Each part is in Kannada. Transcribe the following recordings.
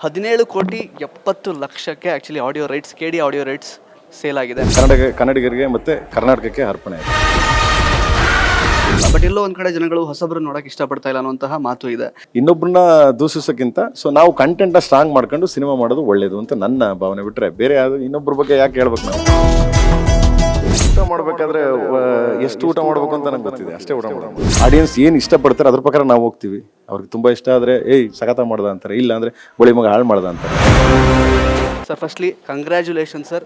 17,70,00,000ಕ್ಕೆ actually audio rights KD audio rights sale ಆಗಿದೆ. ಕನ್ನಡಿಗರಿಗೆ ಮತ್ತು ಕರ್ನಾಟಕಕ್ಕೆ ಅರ್ಪಣೆ ಇದೆ. ಬಟ್ ಎಲ್ಲೋ ಒಂದು ಕಡೆ ಜನಗಳು ಹೊಸಬ್ರು ನೋಡೋಕೆ ಇಷ್ಟಪಡ್ತಾ ಇಲ್ಲ ಅನ್ನುವಂತಹ ಮಾತು ಇದೆ. ಇನ್ನೊಬ್ಬರನ್ನ ದೂಷಿಸೋಕ್ಕಿಂತ ನಾವು ಕಂಟೆಂಟ್ನ ಸ್ಟ್ರಾಂಗ್ ಮಾಡ್ಕೊಂಡು ಸಿನಿಮಾ ಮಾಡೋದು ಒಳ್ಳೇದು ಅಂತ ನನ್ನ ಭಾವನೆ. ಬಿಟ್ಟರೆ ಬೇರೆ ಯಾವುದು ಇನ್ನೊಬ್ಬರ ಬಗ್ಗೆ ಯಾಕೆ ಹೇಳ್ಬೇಕು? ನಾವು ಊಟ ಮಾಡಬೇಕಾದ್ರೆ ಎಷ್ಟು ಊಟ ಮಾಡಬೇಕು ಅಂತ ನಂಗೆ ಗೊತ್ತಿದೆ, ಅಷ್ಟೇ ಊಟ ಮಾಡೋದು. ಆಡಿಯನ್ಸ್ ಏನು ಇಷ್ಟಪಡ್ತಾರೆ ಅದ್ರ ಪ್ರಕಾರ ನಾವು ಹೋಗ್ತೀವಿ. ಅವ್ರಿಗೆ ತುಂಬ ಇಷ್ಟ ಆದರೆ ಸಖತ ಮಾಡ್ದ ಅಂತಾರೆ, ಇಲ್ಲ ಅಂದರೆ ಬಳಿ ಮಗ ಹಾಳು ಮಾಡ್ದ ಅಂತಾರೆ. Sir firstly congratulation sir.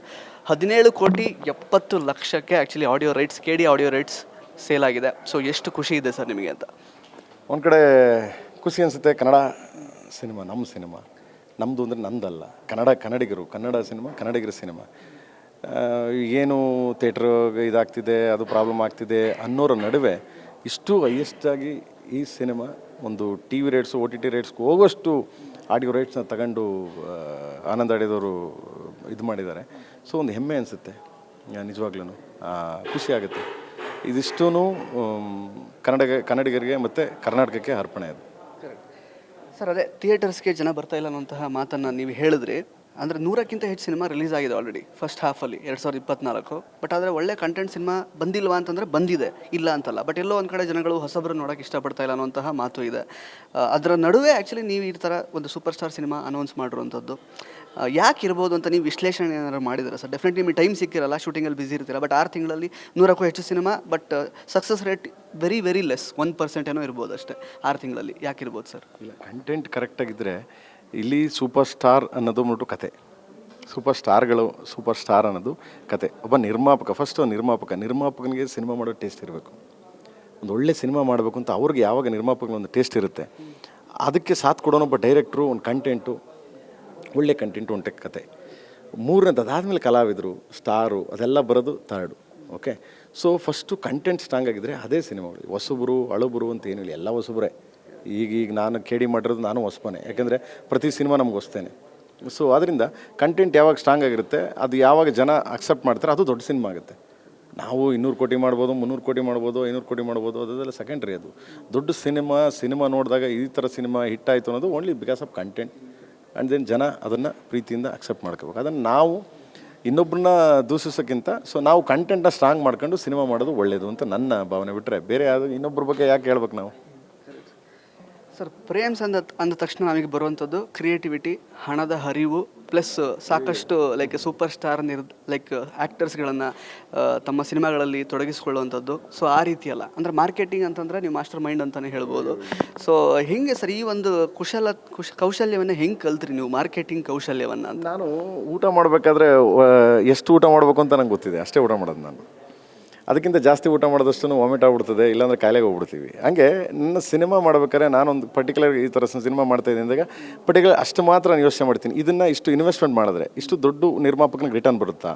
17,70,00,000ಕ್ಕೆ actually audio rights KD audio rights sale ಆಗಿದೆ. ಸೊ ಎಷ್ಟು ಖುಷಿ ಇದೆ ಸರ್ ನಿಮಗೆ ಅಂತ? ಒಂದು ಕಡೆ ಖುಷಿ ಅನಿಸುತ್ತೆ. ಕನ್ನಡ ಸಿನಿಮಾ ನಮ್ಮ ಸಿನಿಮಾ, ನಮ್ಮದು ಅಂದರೆ ನಂದಲ್ಲ, ಕನ್ನಡಿಗರು, ಕನ್ನಡ ಸಿನಿಮಾ ಕನ್ನಡಿಗರ ಸಿನಿಮಾ. ಏನು ಥಿಯೇಟ್ರ್ ಇದಾಗ್ತಿದೆ, ಅದು ಪ್ರಾಬ್ಲಮ್ ಆಗ್ತಿದೆ ಅನ್ನೋರ ನಡುವೆ ಇಷ್ಟು ಹೈಯೆಸ್ಟಾಗಿ ಈ ಸಿನಿಮಾ ಒಂದು TV ರೇಟ್ಸು OTT ರೇಟ್ಸ್ಗೆ ಹೋಗೋಷ್ಟು ಆಡಿಯೋ ರೈಟ್ಸ್ನ ತಗೊಂಡು ಆನಂದ್ ಆಡಿದವರು ಇದು ಮಾಡಿದ್ದಾರೆ. ಸೊ ಒಂದು ಹೆಮ್ಮೆ ಅನಿಸುತ್ತೆ, ನಿಜವಾಗ್ಲೂ ಖುಷಿ ಆಗುತ್ತೆ. ಇದಿಷ್ಟೂ ಕನ್ನಡಿಗರಿಗೆ ಮತ್ತು ಕರ್ನಾಟಕಕ್ಕೆ ಅರ್ಪಣೆ ಅದು. ಸರ್ ಅದೇ ಥಿಯೇಟರ್ಸ್ಗೆ ಜನ ಬರ್ತಾ ಇಲ್ಲ ಅನ್ನೋಂತಹ ಮಾತನ್ನು ನೀವು ಹೇಳಿದ್ರಿ. ಅಂದರೆ 100ಕ್ಕಿಂತ ಹೆಚ್ಚು ಸಿನಿಮಾ ರಿಲೀಸ್ ಆಗಿದೆ ಆಲ್ರೆಡಿ ಫಸ್ಟ್ ಹಾಫಲ್ಲಿ 2024. ಬಟ್ ಆದರೆ ಒಳ್ಳೆ ಕಂಟೆಂಟ್ ಸಿನಿಮಾ ಬಂದಿಲ್ವಾ ಅಂತಂದರೆ ಬಂದಿದೆ, ಇಲ್ಲ ಅಂತಲ್ಲ. ಬಟ್ ಎಲ್ಲೋ ಒಂದು ಕಡೆ ಜನಗಳು ಹೊಸಬ್ರು ನೋಡೋಕೆ ಇಷ್ಟಪಡ್ತಾ ಇಲ್ಲ ಅನ್ನೋಂತಹ ಮಾತು ಇದೆ. ಅದರ ನಡುವೆ ಆ್ಯಕ್ಚುಲಿ ನೀವು ಈ ಥರ ಒಂದು ಸೂಪರ್ ಸ್ಟಾರ್ ಸಿನಿಮಾ ಅನೌನ್ಸ್ ಮಾಡಿರುವಂಥದ್ದು ಯಾಕೆ ಇರ್ಬೋದು ಅಂತ ನೀವು ವಿಶ್ಲೇಷಣೆ ಏನಾದ್ರು ಮಾಡಿದ್ದೀರಾ ಸರ್? ಡೆಫಿನೆಟ್ಲಿ ನಿಮಗೆ ಟೈಮ್ ಸಿಕ್ಕಿರಲ್ಲ, ಶೂಟಿಂಗಲ್ಲಿ ಬ್ಯುಸಿ ಇರ್ತೀರ. ಬಟ್ 6 ತಿಂಗಳಲ್ಲಿ 100ಕ್ಕೂ ಹೆಚ್ಚು cinema, but success rate very less, 1% ಏನೋ ಇರ್ಬೋದು ಅಷ್ಟೇ 6 ತಿಂಗಳಲ್ಲಿ. ಯಾಕೆ ಇರ್ಬೋದು ಸರ್? ಇಲ್ಲ, ಕಂಟೆಂಟ್ ಕರೆಕ್ಟಾಗಿದ್ದರೆ ಇಲ್ಲಿ ಸೂಪರ್ ಸ್ಟಾರ್ ಅನ್ನೋದು ಬಿಟ್ಟು ಕತೆ. ಸೂಪರ್ ಸ್ಟಾರ್ ಅನ್ನೋದು ಕತೆ. ಒಬ್ಬ ನಿರ್ಮಾಪಕ, ಫಸ್ಟು ನಿರ್ಮಾಪಕನಿಗೆ ಸಿನಿಮಾ ಮಾಡೋ ಟೇಸ್ಟ್ ಇರಬೇಕು. ಒಂದು ಒಳ್ಳೆ ಸಿನಿಮಾ ಮಾಡಬೇಕು ಅಂತ ಅವ್ರಿಗೆ ಯಾವಾಗ ನಿರ್ಮಾಪಕನ ಒಂದು ಟೇಸ್ಟ್ ಇರುತ್ತೆ, ಅದಕ್ಕೆ ಸಾಥ್ ಕೊಡೋನೊಬ್ಬ ಡೈರೆಕ್ಟ್ರು, ಒಂದು ಕಂಟೆಂಟು, ಒಳ್ಳೆ ಕಂಟೆಂಟು, ಒಂದು ಕತೆ. ಮೂರನೇದು ಅದಾದಮೇಲೆ ಕಲಾವಿದರು, ಸ್ಟಾರು, ಅದೆಲ್ಲ ಬರೋದು third. Okay, so first content strong ಆಗಿದ್ದರೆ ಅದೇ ಸಿನಿಮಾಗಳು. ಹೊಸಬರು ಅಳುಬರು ಅಂತ ಏನಿಲ್ಲ, ಎಲ್ಲ ಹೊಸಬ್ರೆ. ಈಗ ನಾನು KD ಮಾಡಿರೋದು ನಾನು ಹೊಸಬನೇ, ಯಾಕೆಂದರೆ ಪ್ರತಿ ಸಿನಿಮಾ ನಮ್ಗೆ ಹೊಸ್ತೇನೆ. ಸೊ ಅದರಿಂದ ಕಂಟೆಂಟ್ ಯಾವಾಗ ಸ್ಟ್ರಾಂಗ್ ಆಗಿರುತ್ತೆ, ಅದು ಯಾವಾಗ ಜನ ಅಕ್ಸೆಪ್ಟ್ ಮಾಡ್ತಾರೆ, ಅದು ದೊಡ್ಡ ಸಿನಿಮಾ ಆಗುತ್ತೆ. ನಾವು 200 ಕೋಟಿ ಮಾಡ್ಬೋದು, 300 ಕೋಟಿ ಮಾಡ್ಬೋದು, 500 ಕೋಟಿ ಮಾಡ್ಬೋದು, ಅದೆಲ್ಲ ಸೆಕೆಂಡ್ರಿ. ಅದು ದೊಡ್ಡ ಸಿನಿಮಾ ನೋಡಿದಾಗ ಈ ಥರ ಸಿನಿಮಾ ಹಿಟ್ ಆಯಿತು ಅನ್ನೋದು only because of content. And then ಜನ ಅದನ್ನು ಪ್ರೀತಿಯಿಂದ ಅಕ್ಸೆಪ್ಟ್ ಮಾಡ್ಕೋಬೇಕು. ಅದನ್ನು ನಾವು ಇನ್ನೊಬ್ಬರನ್ನ ದೂಷಿಸೋಕ್ಕಿಂತ ನಾವು ಕಂಟೆಂಟ್ನ ಸ್ಟ್ರಾಂಗ್ ಮಾಡ್ಕೊಂಡು ಸಿನಿಮಾ ಮಾಡೋದು ಒಳ್ಳೆಯದು ಅಂತ ನನ್ನ ಭಾವನೆ. ಬಿಟ್ಟರೆ ಬೇರೆ ಯಾವುದು ಇನ್ನೊಬ್ಬರ ಬಗ್ಗೆ ಯಾಕೆ ಹೇಳ್ಬೇಕು ನಾವು? ಸರ್ ಪ್ರೇಮ್ಸ್ ಅಂದ ತಕ್ಷಣ ನಮಗೆ ಬರುವಂಥದ್ದು ಕ್ರಿಯೇಟಿವಿಟಿ, ಹಣದ ಹರಿವು, ಪ್ಲಸ್ ಸಾಕಷ್ಟು ಲೈಕ್ ಸೂಪರ್ ಸ್ಟಾರ್ ಆ್ಯಕ್ಟರ್ಸ್ಗಳನ್ನು ತಮ್ಮ ಸಿನಿಮಾಗಳಲ್ಲಿ ತೊಡಗಿಸ್ಕೊಳ್ಳುವಂಥದ್ದು. ಸೊ ಆ ರೀತಿ ಅಲ್ಲ, ಅಂದರೆ ಮಾರ್ಕೆಟಿಂಗ್ ಅಂತಂದರೆ ನೀವು ಮಾಸ್ಟರ್ ಮೈಂಡ್ ಅಂತಲೇ ಹೇಳ್ಬೋದು. ಸೊ ಹೆಂಗೆ ಸರ್ ಈ ಒಂದು ಕೌಶಲ್ಯವನ್ನು ಹೆಂಗೆ ಕಲ್ತ್ರಿ ನೀವು, ಮಾರ್ಕೆಟಿಂಗ್ ಕೌಶಲ್ಯವನ್ನು ಅಂತ? ನಾನು ಊಟ ಮಾಡಬೇಕಾದ್ರೆ ಎಷ್ಟು ಊಟ ಮಾಡಬೇಕು ಅಂತ ನಂಗೆ ಗೊತ್ತಿದೆ, ಅಷ್ಟೇ ಊಟ ಮಾಡೋದು ನಾನು. ಅದಕ್ಕಿಂತ ಜಾಸ್ತಿ ಊಟ ಮಾಡೋದಷ್ಟು ವಾಮಿಟ್ ಆಗ್ಬಿಡ್ತದೆ, ಇಲ್ಲಾಂದರೆ ಕಾಯಿಲೆಗೆ ಹೋಗ್ಬಿಡ್ತೀವಿ. ಹಾಗೆ ನನ್ನ ಸಿನಿಮಾ ಮಾಡ್ಬೇಕಾದ್ರೆ ನಾನೊಂದು ಪರ್ಟಿಕ್ಯುಲರ್ ಈ ಥರ ಸಿನಿಮಾ ಮಾಡ್ತಾಯಿದ್ದೀನಿ ಅಂದಾಗ ಪರ್ಟಿಕ್ಯುಲರ್ ಅಷ್ಟು ಮಾತ್ರ ನಾನು ಯೋಚನೆ ಮಾಡ್ತೀನಿ. ಇದನ್ನು ಇಷ್ಟು ಇನ್ವೆಸ್ಟ್ಮೆಂಟ್ ಮಾಡಿದ್ರೆ ಇಷ್ಟು ದೊಡ್ಡ ನಿರ್ಮಾಪಕನಿಗೆ ರಿಟರ್ನ್ ಬರುತ್ತಾ,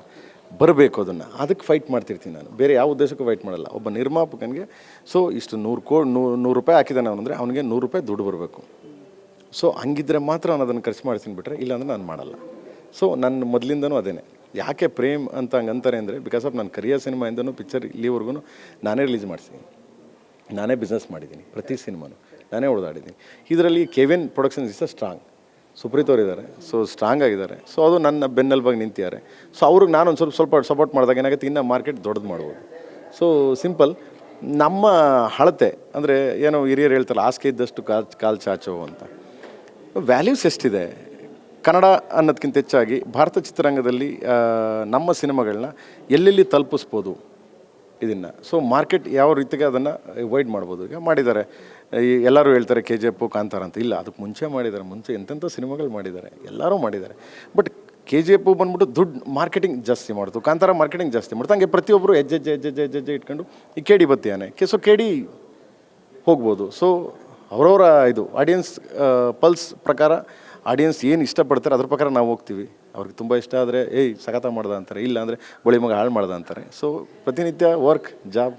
ಬರಬೇಕು, ಅದಕ್ಕೆ ಫೈಟ್ ಮಾಡ್ತಿರ್ತೀನಿ ನಾನು. ಬೇರೆ ಯಾವ ಉದ್ದೇಶಕ್ಕೂ ಫೈಟ್ ಮಾಡಲ್ಲ. ಒಬ್ಬ ನಿರ್ಮಾಪಕನಿಗೆ ಸೊ ಇಷ್ಟು 100 ರೂಪಾಯಿ ಹಾಕಿದ್ದಾನೆ ಅವನಂದರೆ ಅವನಿಗೆ 100 ರೂಪಾಯಿ ದುಡ್ಡು ಬರಬೇಕು. ಸೊ ಹಂಗಿದ್ರೆ ಮಾತ್ರ ನಾನು ಅದನ್ನು ಖರ್ಚು ಮಾಡ್ತೀನಿ, ಬಿಟ್ಟರೆ ಇಲ್ಲಾಂದರೆ ನಾನು ಮಾಡಲ್ಲ. ಸೊ ನನ್ನ ಮೊದಲಿಂದನೂ ಅದೇನೆ. ಯಾಕೆ ಪ್ರೇಮ್ ಅಂತ ಹಂಗಂತಾರೆ ಅಂದರೆ ಬಿಕಾಸ್ ಆಫ್ ನಾನು ಕರಿಯರ್ ಸಿನಿಮಾಯಿಂದನೂ ಪಿಕ್ಚರ್ ಇಲ್ಲಿವರೆಗೂ ನಾನೇ ರಿಲೀಸ್ ಮಾಡಿಸಿದ್ದೀನಿ, ನಾನೇ ಬಿಸ್ನೆಸ್ ಮಾಡಿದ್ದೀನಿ, ಪ್ರತಿ ಸಿನಿಮಾನು ನಾನೇ ಹೊಡೆದಾಡಿದ್ದೀನಿ. ಇದರಲ್ಲಿ KVN productions is strong, Supreeth ಅವರು ಇದ್ದಾರೆ, ಸೊ ಸ್ಟ್ರಾಂಗ್ ಆಗಿದ್ದಾರೆ. ಸೊ ಅದು ನನ್ನ ಬೆನ್ನೆಲುಬಾಗಿ ನಿಂತಿದ್ದಾರೆ. ಸೊ ಅವ್ರಿಗೆ ನಾನೊಂದು ಸ್ವಲ್ಪ ಸಪೋರ್ಟ್ ಮಾಡಿದಾಗ ಏನಾಗುತ್ತೆ, ಇನ್ನು ಮಾರ್ಕೆಟ್ ದೊಡ್ಡದು ಮಾಡ್ಬೋದು. ಸೊ ಸಿಂಪಲ್ ನಮ್ಮ ಹಳತೆ ಅಂದರೆ ಏನೋ ಹಿರಿಯರು ಹೇಳ್ತಾರಲ್ಲ, ಹಾಸಿಗೆ ಇದ್ದಷ್ಟು ಕಾಲು ಚಾಚೋ ಅಂತ. ವ್ಯಾಲ್ಯೂಸ್ ಎಷ್ಟಿದೆ ಕನ್ನಡ ಅನ್ನೋದಕ್ಕಿಂತ ಹೆಚ್ಚಾಗಿ ಭಾರತ ಚಿತ್ರರಂಗದಲ್ಲಿ ನಮ್ಮ ಸಿನಿಮಾಗಳನ್ನ ಎಲ್ಲೆಲ್ಲಿ ತಲುಪಿಸ್ಬೋದು ಇದನ್ನು. ಸೊ ಮಾರ್ಕೆಟ್ ಯಾವ ರೀತಿಗೆ ಅದನ್ನು ವೈಡ್ ಮಾಡ್ಬೋದು. ಈಗ ಮಾಡಿದ್ದಾರೆ, ಎಲ್ಲರೂ ಹೇಳ್ತಾರೆ KGF, ಕಾಂತಾರ ಅಂತ. ಇಲ್ಲ, ಅದಕ್ಕೆ ಮುಂಚೆ ಮಾಡಿದ್ದಾರೆ, ಎಂತೆಂಥ ಸಿನಿಮಾಗಳು ಮಾಡಿದ್ದಾರೆ, ಎಲ್ಲರೂ ಮಾಡಿದ್ದಾರೆ. ಬಟ್ KGF ಬಂದ್ಬಿಟ್ಟು ದುಡ್ಡು ಮಾರ್ಕೆಟಿಂಗ್ ಜಾಸ್ತಿ ಮಾಡ್ತು, ಕಾಂತಾರ ಮಾರ್ಕೆಟಿಂಗ್ ಜಾಸ್ತಿ ಮಾಡ್ತು. ಹಂಗೆ ಪ್ರತಿಯೊಬ್ಬರು ಹೆಜ್ಜೆ ಇಟ್ಕೊಂಡು ಈ KD ಬತ್ತಿಯಾನೆ. ಸೊ KD ಹೋಗ್ಬೋದು. ಸೊ ಅವರವರ ಇದು ಆಡಿಯನ್ಸ್ ಪಲ್ಸ್ ಪ್ರಕಾರ ಆಡಿಯನ್ಸ್ ಏನು ಇಷ್ಟಪಡ್ತಾರೆ ಅದ್ರ ಪ್ರಕಾರ ನಾವು ಹೋಗ್ತೀವಿ. ಅವ್ರಿಗೆ ತುಂಬ ಇಷ್ಟ ಆದರೆ ಸಖತ ಮಾಡ್ದ ಅಂತಾರೆ, ಇಲ್ಲ ಅಂದರೆ ಬಳಿ ಮಗ ಹಾಳು ಮಾಡ್ದ ಅಂತಾರೆ. ಸೊ ಪ್ರತಿನಿತ್ಯ ವರ್ಕ್ ಜಾಬ್